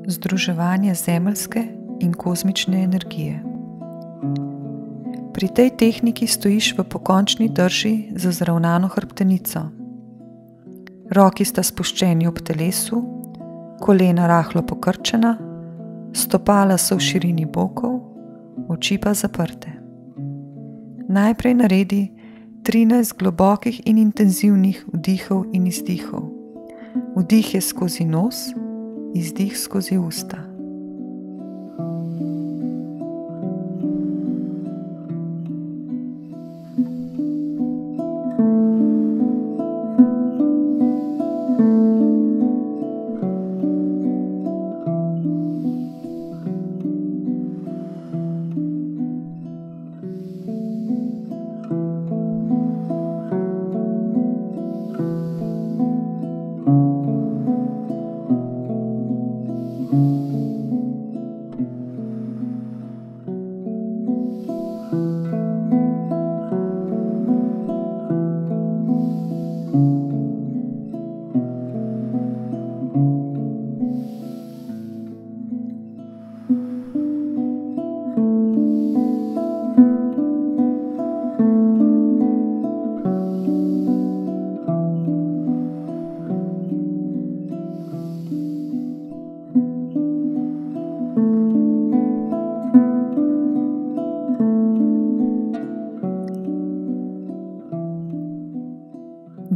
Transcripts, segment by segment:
združevanje zemeljske in kozmične energije. Pri tej tehniki stojiš v pokončni drži z zravnano hrbtenico. Roki sta spuščeni ob telesu, kolena rahlo pokrčena, stopala so v širini bokov, oči pa zaprte. Najprej naredi 13 globokih in intenzivnih vdihov in izdihov. Vdih je skozi nos, izdih skozi usta.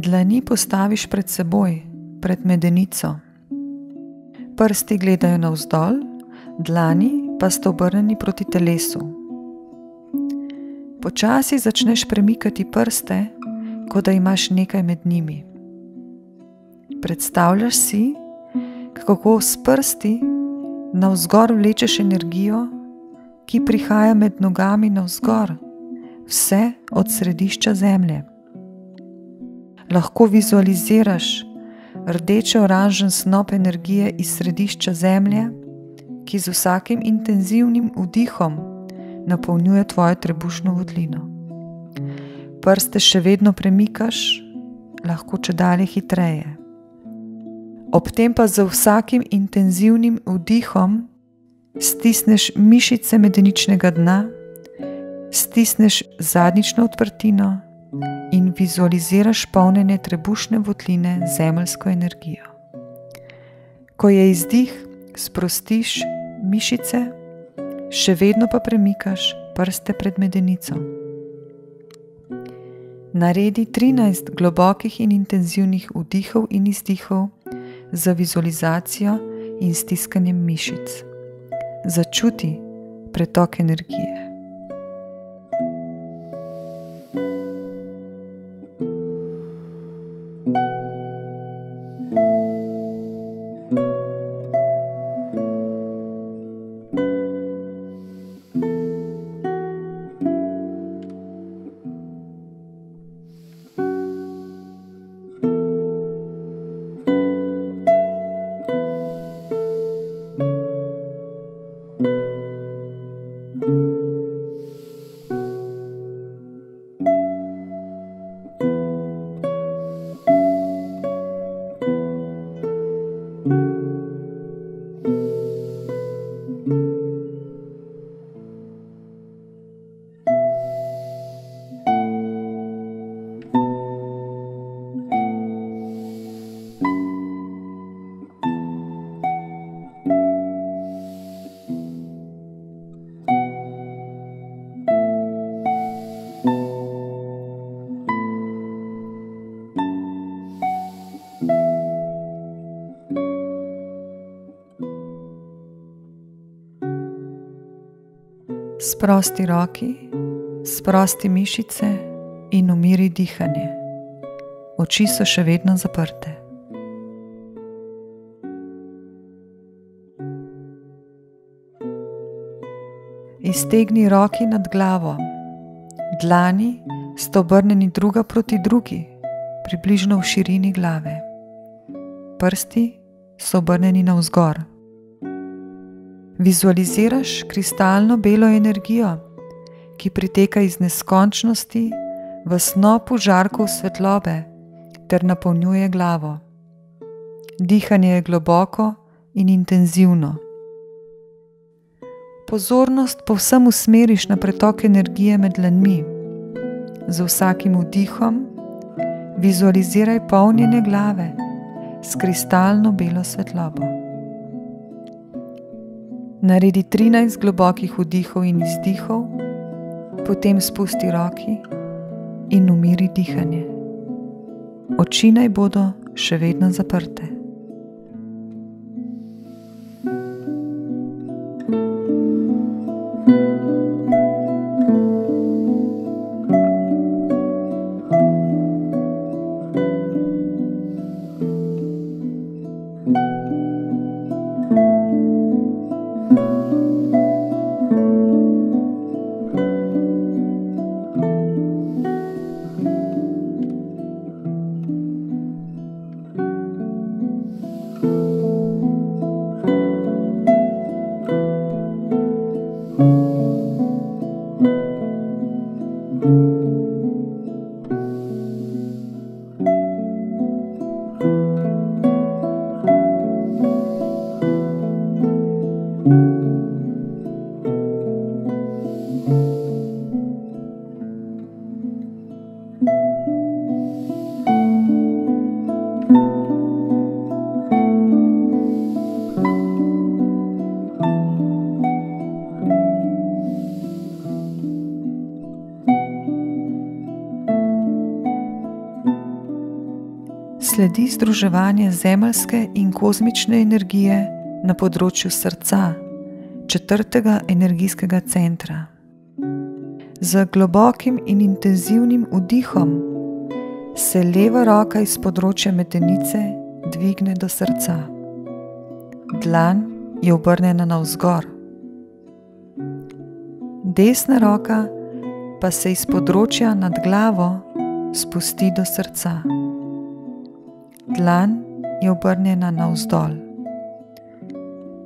Dlani postaviš pred seboj, pred medenico. Prsti gledajo navzdol, dlani pa sta obrnjeni proti telesu. Počasi začneš premikati prste, kot da imaš nekaj med njimi. Predstavljaš si, kako s prsti navzgor vlečeš energijo, ki prihaja med nogami navzgor, vse od središča zemlje. Lahko vizualiziraš rdeče-oranžen snop energije iz središča zemlje, ki z vsakim intenzivnim vdihom napolnjuje tvojo trebušno votlino. Prste še vedno premikaš, lahko čedalje hitreje. Ob tem pa z vsakim intenzivnim vdihom stisneš mišice medeničnega dna, stisneš zadnjično odprtino in vizualiziraš polnjenje trebušne votline z zemeljsko energijo. Ko je izdih, sprostiš mišice, še vedno pa premikaš prste pred medenico. Naredi 13 globokih in intenzivnih vdihov in izdihov za vizualizacijo in stiskanjem mišic. Začuti pretok energije. Sprosti roki, sprosti mišice in umiri dihanje. Oči so še vedno zaprte. Iztegni roki nad glavo. Dlani sta obrnjeni druga proti drugi, približno v širini glave. Prsti so obrnjeni navzgor. Vizualiziraš kristalno belo energijo, ki priteka iz neskončnosti v snopu žarkov svetlobe ter napolnjuje glavo. Dihanje je globoko, in intenzivno. Pozornost povsem usmeriš na pretok energije med dlanmi. Z vsakim vdihom vizualiziraj polnjenje glave s kristalno belo svetlobo. Naredi 13 globokih vdihov in izdihov, potem spusti roki in umiri dihanje. Oči naj bodo še vedno zaprte. Sledi združevanje zemeljske in kozmične energije na področju srca, 4. energijskega centra. Z globokim in intenzivnim vdihom se leva roka iz področja medenice dvigne do srca. Dlan je obrnjena navzgor. Desna roka pa se iz področja nad glavo spusti do srca. Dlan je obrnjena navzdol.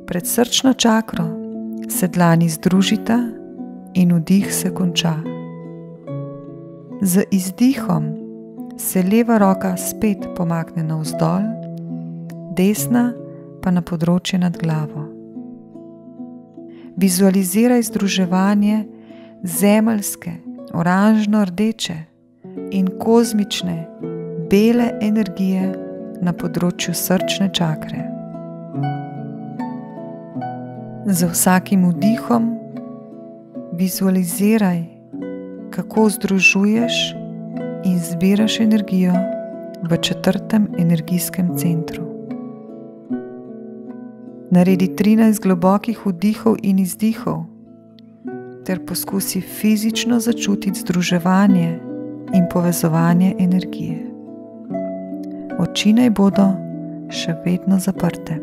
Pred srčno čakro se dlani združita in vdih se konča. Z izdihom se leva roka spet pomakne navzdol, desna pa na področje nad glavo. Vizualiziraj združevanje zemeljske, oranžno-rdeče in kozmične, bele energije na področju srčne čakre. Z vsakim vdihom vizualiziraj, kako združuješ in zbiraš energijo v 4. energijskem centru. Naredi 13 globokih vdihov in izdihov ter poskusi fizično začutiti združevanje in povezovanje energije. Oči naj bodo še vedno zaprte.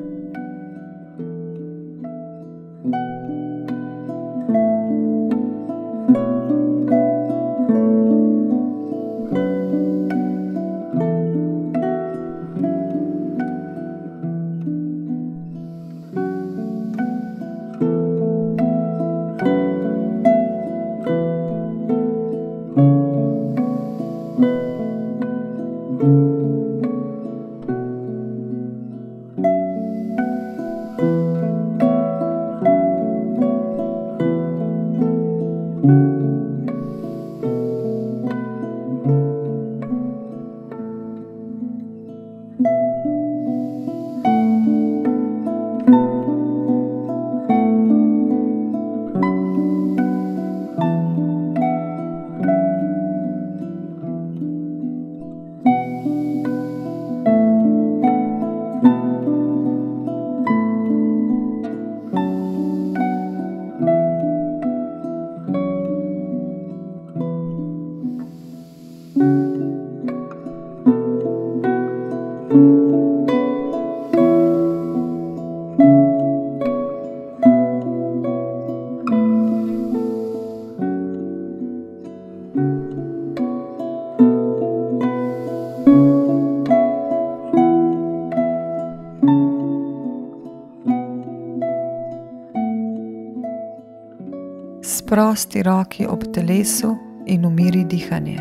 Sprosti roki ob telesu in umiri dihanje.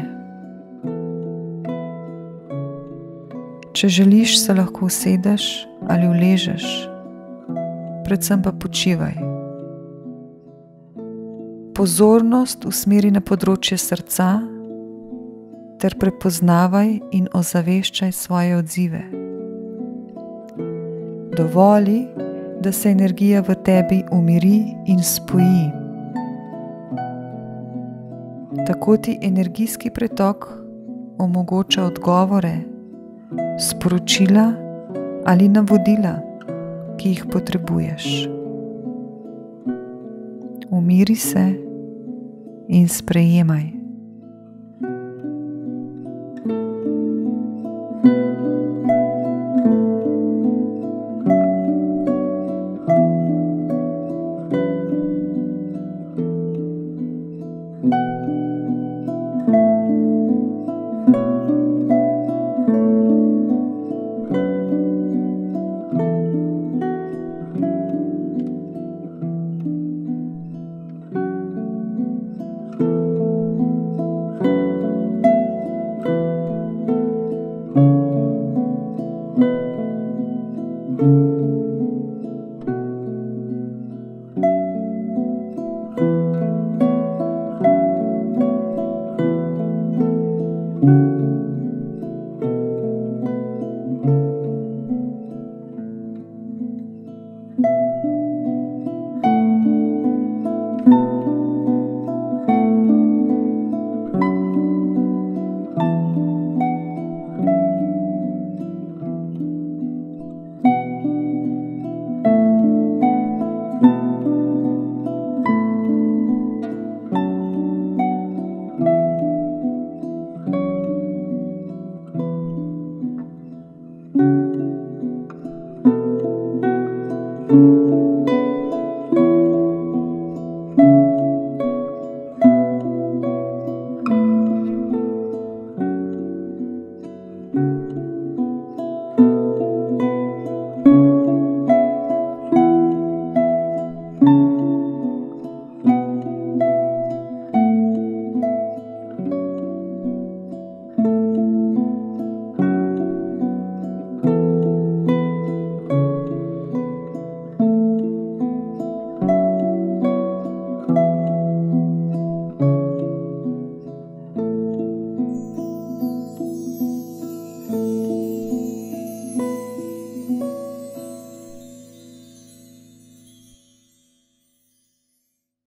Če želiš, se lahko usedeš ali uležeš predvsem pa počivaj. Pozornost usmeri na področje srca ter prepoznavaj in ozaveščaj svoje odzive. Dovoli, da se energija v tebi umiri in spoji. Tako ti energijski pretok omogoča odgovore, sporočila ali navodila, ki jih potrebuješ. Umiri se in sprejemaj.